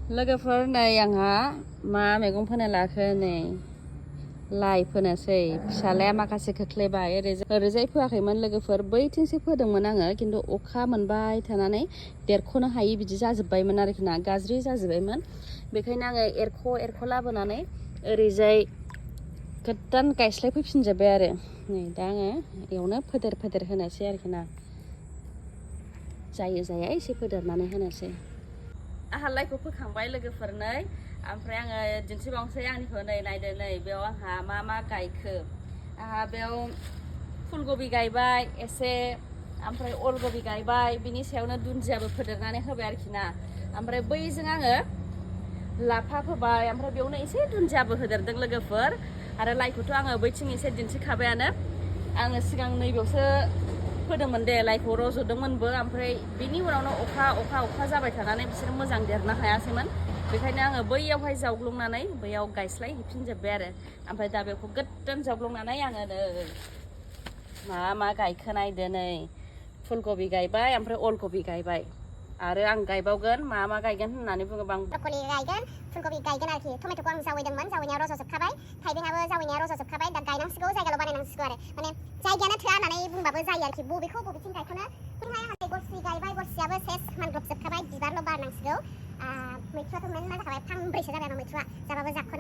लोगोफोर नै आंहा मा मैगं फोनो लाखो नै लाइ फोनोसै फिसालाया माखासे खोख्लैबाय ओरैजाय फोआखैमोन लोगोफोर बैथिंसो फोदोंमोन आङो खिन्थु अखा मोनबाय थानानै देरख'नो हायि बिदि जाजोब्बायमोन आरोखि ना गाज्रि जाजोब्बायमोन बेखायनो आङो एरख' लाबोनानै ओरैजाय गोदान गायस्लायफैफिनजोब्बाय आरो नै दा आङो एवनो फोदेर होनोसै आरोखि ना जायो जाया एसे फोदेरनानै होनोसै आंहा लाइखौ फोखांबाय लोगोफोरनै ओमफ्राय आङो दिन्थिबावनोसै आंनिखौ नै नायदो नै बेयाव आंहा मा गायखो आंहा बेयाव फुलकबि गायबाय एसे ओमफ्राय अलकबि गायबाय बिनि सायावनो दुन्दियाबो फोदेरनानै होबाय आरोखि ना ओमफ्राय बैजों आङो लाफा फोबाय ओमफ्राय बेयावनो एसे दुन्दियाबो होदेरदों लोगोफोर आरो लाइखौथ' आङो बैथिं एसे दिन्थिखाबायानो आङो सिगां नैबेयावसो फोदोंमोन दे लाइखौ रज'दोंमोनबो ओमफ्राय बिनि उनावनो अखा जाबाय थानानै बिसोर मोजां देरनो हायासैमोन बेखायनो आङो बैयावहाय जावग्लुंनानै बैयाव गायस्लायहैफिनजोब्बाय आरो ओमफ्राय दा बेखौ गोदान जावग्लुंनानै आङो नै मा गायखो नायदो नै फुलकबि गायबाय ओमफ्राय अलकबि गायबाय आरो आं गायबावगोन मा गायगोन होननानै बुङोबा आं ब्रकलि गायगोन फुलकबि गायगोन आरोखि टमेट'खौ आं जावैदोंमोन जावैनाया रज'जोबखाबाय थाइबेंआबो जावैनाया रज'जोबखाबाय दा गायनांसिगौ जायगाल' बानायनांसिगौ आरो माने जायगायानो थोआ होननानै बुंबाबो जायो आरोखि बबेथिं गायख'नो ओमफ्राय आंहा गरसि गायबाय गरसियाबो सेस मानग्रबजोबखाबाय बिबारल' बारनांसिगौ मैथ्रुआथ' मेरला जाखाबाय फांब्रैसो जाबाय आंनाव मैथ्रुआ जाबाबो जाख'नो